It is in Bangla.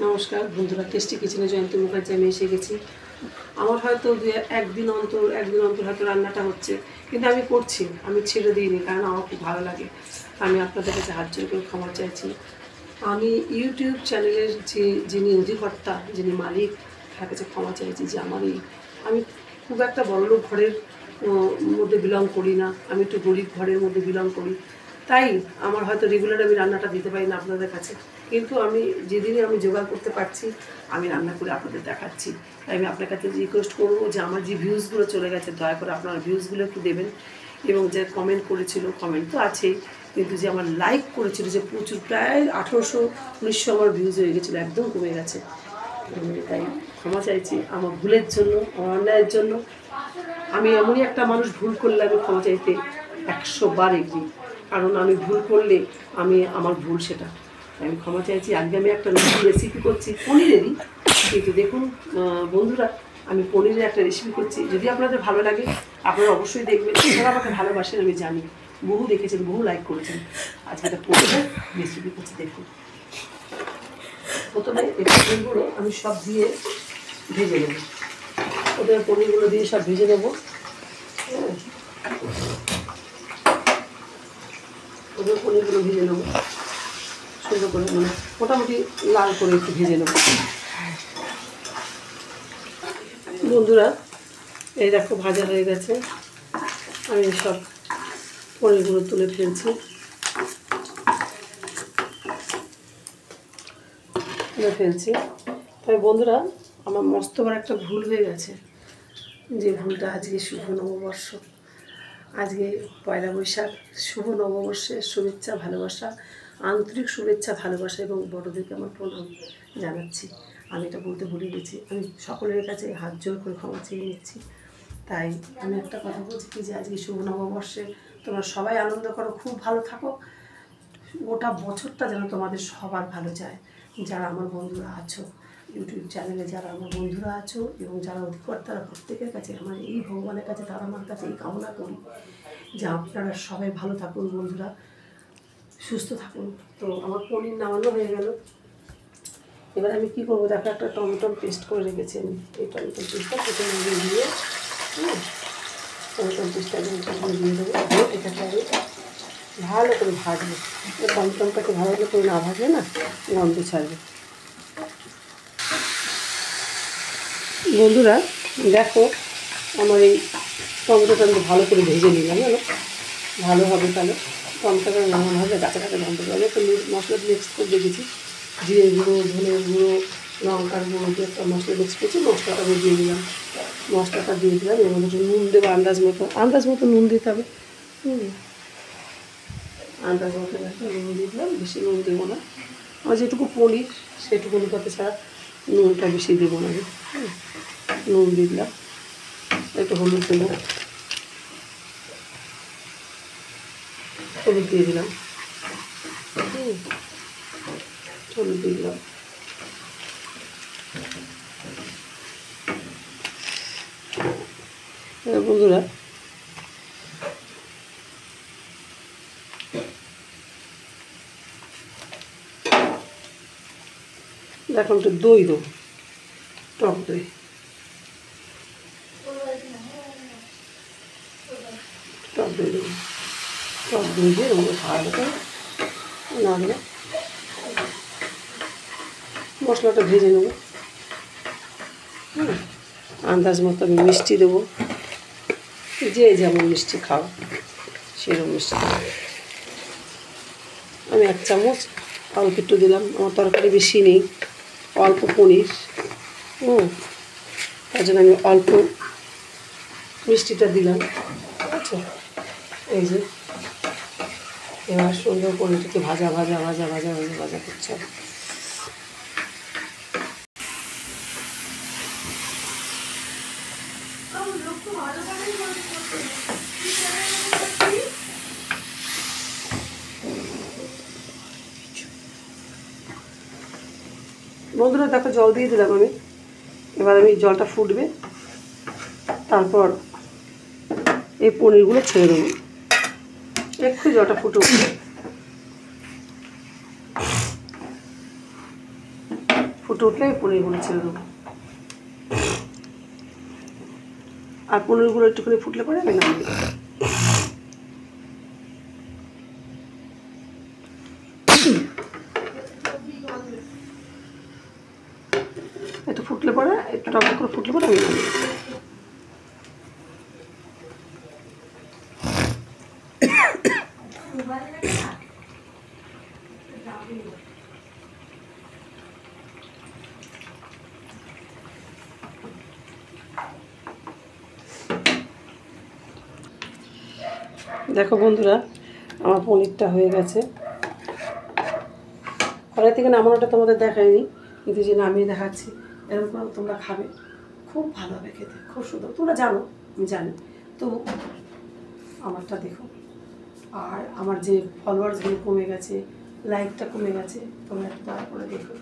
নমস্কার বন্ধুরা, টেস্টি কিচেনে জয়ন্তী মুখার্জি আমি এসে গেছি। আমার হয়তো একদিন অন্তর হয়তো রান্নাটা হচ্ছে, কিন্তু আমি করছি, আমি ছেড়ে দিইনি, কারণ আমার খুব ভালো লাগে। আমি আপনাদের কাছে হাত জোর করে ক্ষমা চাইছি। আমি ইউটিউব চ্যানেলের যিনি অধিকর্তা, যিনি মালিক, তার কাছে ক্ষমা চাইছি যে আমি খুব একটা বড়লোক ঘরের মধ্যে বিলং করি না, আমি একটু গরিব ঘরের মধ্যে বিলং করি, তাই আমার হয়তো রেগুলার আমি রান্নাটা দিতে পারি না আপনাদের কাছে, কিন্তু আমি যেদিনই আমি জোগাড় করতে পারছি আমি রান্না করে আপনাদের দেখাচ্ছি। তাই আমি আপনার কাছে রিকোয়েস্ট করবো যে আমার যে ভিউজগুলো চলে গেছে, দয়া করে আপনারা ভিউজগুলো একটু দেবেন, এবং যে কমেন্ট করেছিল, কমেন্ট তো আছেই, কিন্তু যে আমার লাইক করেছিল যে প্রচুর, প্রায় 1800-1900 আমার ভিউজ হয়ে গেছিলো, একদম কমে গেছে। তাই ক্ষমা চাইছি আমার ভুলের জন্য, আমার অন্যায়ের জন্য। আমি এমনই একটা মানুষ, ভুল করলে আমি ক্ষমা চাইতে 100 বার এগিয়ে, কারণ আমি ভুল করলে আমার ভুল সেটা। আমি ক্ষমা চাইছি। আজকে আমি একটা নতুন রেসিপি করছি পনিরেরই, কিন্তু দেখুন বন্ধুরা, আমি পনিরের একটা রেসিপি করছি। যদি আপনাদের ভালো লাগে আপনারা অবশ্যই দেখবেন, আপনারা আমাকে ভালোবাসেন আমি জানি, বহু দেখেছেন, বহু লাইক করেছেন। আজকে একটা পনিরের রেসিপি করছি, দেখুন। প্রথমে এই পনিরগুলো আমি সব দিয়ে ভেজে নেব। প্রথমে পনিরগুলো দিয়ে সব ভেজে নেবো। প্রথমে পনিরগুলো ভেজে নেবো সুন্দর করে, মানে মোটামুটি লাল করে একটু ভেজে নেব। বন্ধুরা, এই দেখো ভাজা হয়ে গেছে, আমি সব পনিরগুলো তুলে ফেলছি। তবে বন্ধুরা, আমার মস্ত বড় একটা ভুল হয়ে গেছে, যে ভুলটা আজকে শুভ নববর্ষ, আজকে পয়লা বৈশাখ, শুভ নববর্ষের শুভেচ্ছা, ভালোবাসা, আন্তরিক শুভেচ্ছা, ভালোবাসা এবং বড়দেরকে আমার প্রণাম জানাচ্ছি। আমি এটা বলতে ভুলে গেছি, আমি সকলের কাছে হাত জোর করে ক্ষমা চেয়ে নিচ্ছি। তাই আমি একটা কথা বলছি কি, যে আজকে শুভ নববর্ষে তোমরা সবাই আনন্দ করো, খুব ভালো থাকো, গোটা বছরটা যেন তোমাদের সবার ভালো যায়। যারা আমার বন্ধুরা আছো, ইউটিউব চ্যানেলে যারা আমার বন্ধুরা আছো এবং যারা অধিকর্তারা, প্রত্যেকের কাছে আমার এই ভগবানের কাছে, তারা আমার কাছে এই কামনা করি যে আপনারা সবাই ভালো থাকুন বন্ধুরা, সুস্থ থাকুন। তো আমার পনির নামানো হয়ে গেল। এবার আমি কী করবো, দেখো একটা টমেটো পেস্ট করে রেখেছি আমি, এই টমেটো পেস্টটা প্রথমে দিয়ে টমেটো পেস্টটা প্রথমে দিয়ে দেবো। এটাকে আমি ভালো করে ভাজবো, টমটমটাকে ভালো করে না ভাজলে না গন্ধ ছাড়বে। বন্ধুরা দেখো, আমার এই টমেটোটা আমি ভালো করে ভেজে নিলাম, জানো ভালো হবে, তাহলে টমেটোটা নামানো হবে, গাছে গাছে গন্ধ পাবে। একটু মশলা মিক্স করে রেখেছি, জিরে গুঁড়ো, ধনে গুঁড়ো, লঙ্কার গুঁড়ো দিয়ে একটা মশলা মিক্স করছি, মশলাটা আমি দিয়ে দিলাম। এর মধ্যে নুন দেবো, আন্দাজ মতো নুন দিতে হবে। আন্দাজ মতো নুন দিয়ে দিলাম, বেশি নুন দেবো না, আমার যেটুকু পনির সেটুকু কথা ছাড়া নুনটা বেশি দেবো না। নুন দিয়ে দিলাম, একটু হলুদ দেবো, হলুদ দিয়ে দিলাম, হলুদ দিয়ে দিলাম। বন্ধুরা দেখো, একটু দই দেবো, টক দই, দেবো, টক দই দিয়ে ওগুলো ভালো করে নাড়লে মশলাটা ভেজে নেবো। আন্দাজ মতো আমি মিষ্টি দেবো, যে যেমন মিষ্টি খাও সেরকম মিষ্টি দেবো। আমি 1 চামচ অল্প একটু দিলাম, আমার তরকারি বেশি নেই, অল্প পনির, তার জন্য আমি অল্প মিষ্টিটা দিলাম। আচ্ছা, এই যে এবার সুন্দর পনিরটাকে ভাজা করতে হবে। বন্ধুরা দেখো, জল দিয়ে দিলাম আমি, এবার আমি জলটা ফুটবে, তারপর এই পনিরগুলো ছেড়ে দেবো, একটু জলটা ফুটে উঠবে। ফুটে উঠলে আমি পনিরগুলো ছেড়ে দেবো। আর পনিরগুলো একটুখানি ফুটলে পরে আমি নামিয়ে দেবো। একটু ফুটলে পরে, একটু টক করে ফুটলে পরে আমি নামিয়ে দেবো। দেখো বন্ধুরা, আমার পনিরটা হয়ে গেছে। কড়াই থেকে নামানোটা তোমাদের দেখায়নি, কিন্তু যে নামিয়ে দেখাচ্ছি, এরকম করে তোমরা খাবে, খুব ভালো হবে খেতে, খুব সুন্দর। তোমরা জানো, আমি জানি, তো আমারটা দেখো। আর আমার যে ফলোয়ার্সগুলো কমে গেছে, লাইকটা কমে গেছে, তোমরা একটু দয়া করে দেখো।